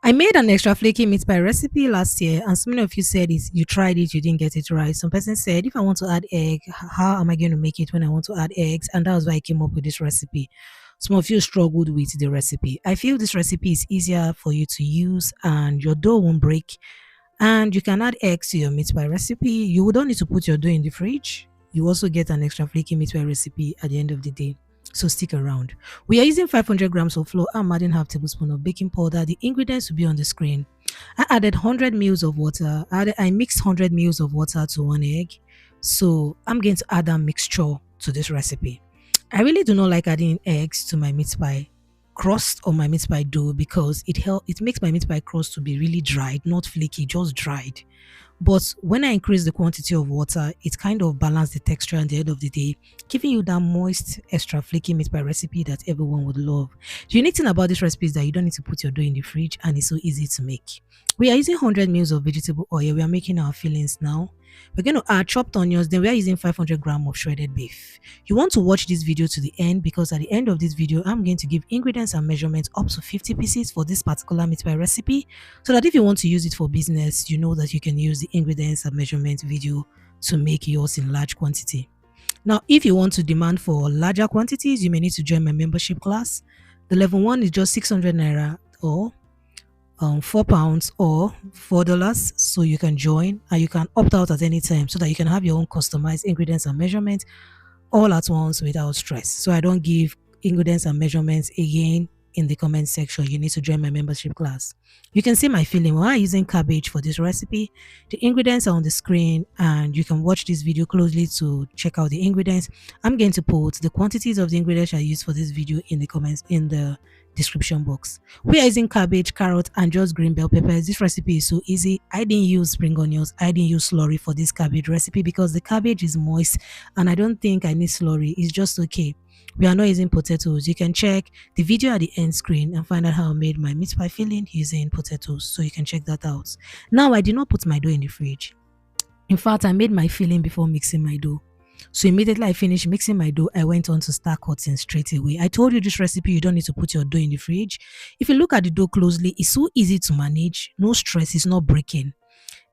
I made an extra flaky meat pie recipe last year, and so many of you said you tried it, you didn't get it right. Some person said, if I want to add egg, how am I going to make it when I want to add eggs? And that was why I came up with this recipe. Some of you struggled with the recipe. I feel this recipe is easier for you to use, and your dough won't break. And you can add eggs to your meat pie recipe. You don't need to put your dough in the fridge. You also get an extra flaky meat pie recipe at the end of the day. So stick around. We are using 500 grams of flour. I'm adding half tablespoon of baking powder. The ingredients will be on the screen. I added 100 mils of water. I mixed 100 mils of water to one egg. So I'm going to add a mixture to this recipe. I really do not like adding eggs to my meat pie crust or my meat pie dough because it makes my meat pie crust to be really dried, not flaky, just dried. But when I increase the quantity of water, it kind of balances the texture at the end of the day, giving you that moist, extra flaky meat pie recipe that everyone would love. The unique thing about this recipe is that you don't need to put your dough in the fridge and it's so easy to make. We are using 100 mils of vegetable oil. We are making our fillings now. We're going to add chopped onions. Then we are using 500 grams of shredded beef. You want to watch this video to the end because at the end of this video, I'm going to give ingredients and measurements up to 50 pieces for this particular meat pie recipe so that if you want to use it for business, you know that you can use the ingredients and measurement video to make yours in large quantity. Now, if you want to demand for larger quantities, you may need to join my membership class. The level 1 is just 600 naira or £4 or $4, so you can join and you can opt out at any time so that you can have your own customized ingredients and measurements all at once without stress. So I don't give ingredients and measurements again in the comment section. You need to join my membership class. You can see my filling. We're using cabbage for this recipe. The ingredients are on the screen and you can watch this video closely to check out the ingredients. I'm going to put the quantities of the ingredients I use for this video in the comments in the description box. We are using cabbage, carrot, and just green bell peppers. This recipe is so easy. I didn't use spring onions. I didn't use slurry for this cabbage recipe because the cabbage is moist and I don't think I need slurry. It's just okay. We are not using potatoes. You can check the video at the end screen and find out how I made my meat pie filling using potatoes. So you can check that out. Now, I did not put my dough in the fridge. In fact, I made my filling before mixing my dough. So immediately I finished mixing my dough, I went on to start cutting straight away. I told you this recipe, you don't need to put your dough in the fridge. If you look at the dough closely, it's so easy to manage. No stress, it's not breaking.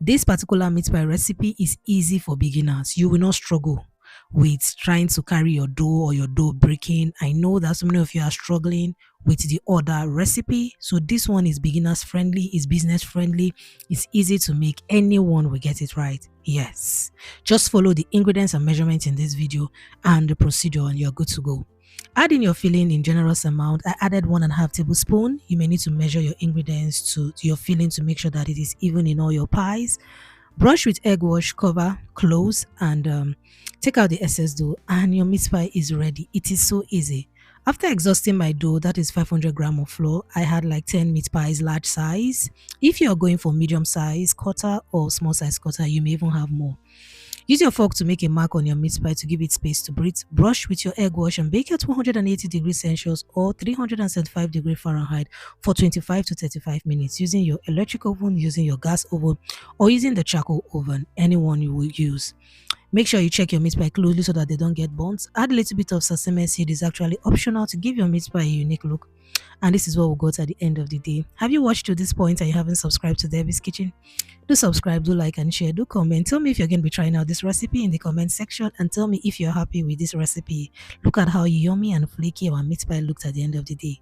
This particular meat pie recipe is easy for beginners. You will not struggle with trying to carry your dough or your dough breaking. I know that so many of you are struggling with the other recipe. So this one is beginners friendly, is business friendly, it's easy to make. Anyone will get it right. Yes, just follow the ingredients and measurements in this video and the procedure and you're good to go. Add in your filling in generous amount. I added 1.5 tablespoon. You may need to measure your ingredients to your filling to make sure that it is even in all your pies. Brush with egg wash, cover, close, and take out the excess dough and your meat pie is ready. It is so easy. After exhausting my dough, that is 500 grams of flour, I had like 10 meat pies, large size. If you are going for medium size cutter or small size cutter, you may even have more. Use your fork to make a mark on your meat pie to give it space to breathe. Brush with your egg wash and bake at 280 degrees Celsius or 375 degrees Fahrenheit for 25 to 35 minutes using your electric oven, using your gas oven, or using the charcoal oven, anyone you will use. Make sure you check your meat pie closely so that they don't get burnt. Add a little bit of sesame seed. Is actually optional to give your meat pie a unique look. And this is what we got at the end of the day. Have you watched to this point and you haven't subscribed to Debbie's Kitchen? Do subscribe, do like and share, do comment. Tell me if you're going to be trying out this recipe in the comment section and tell me if you're happy with this recipe. Look at how yummy and flaky our meat pie looked at the end of the day.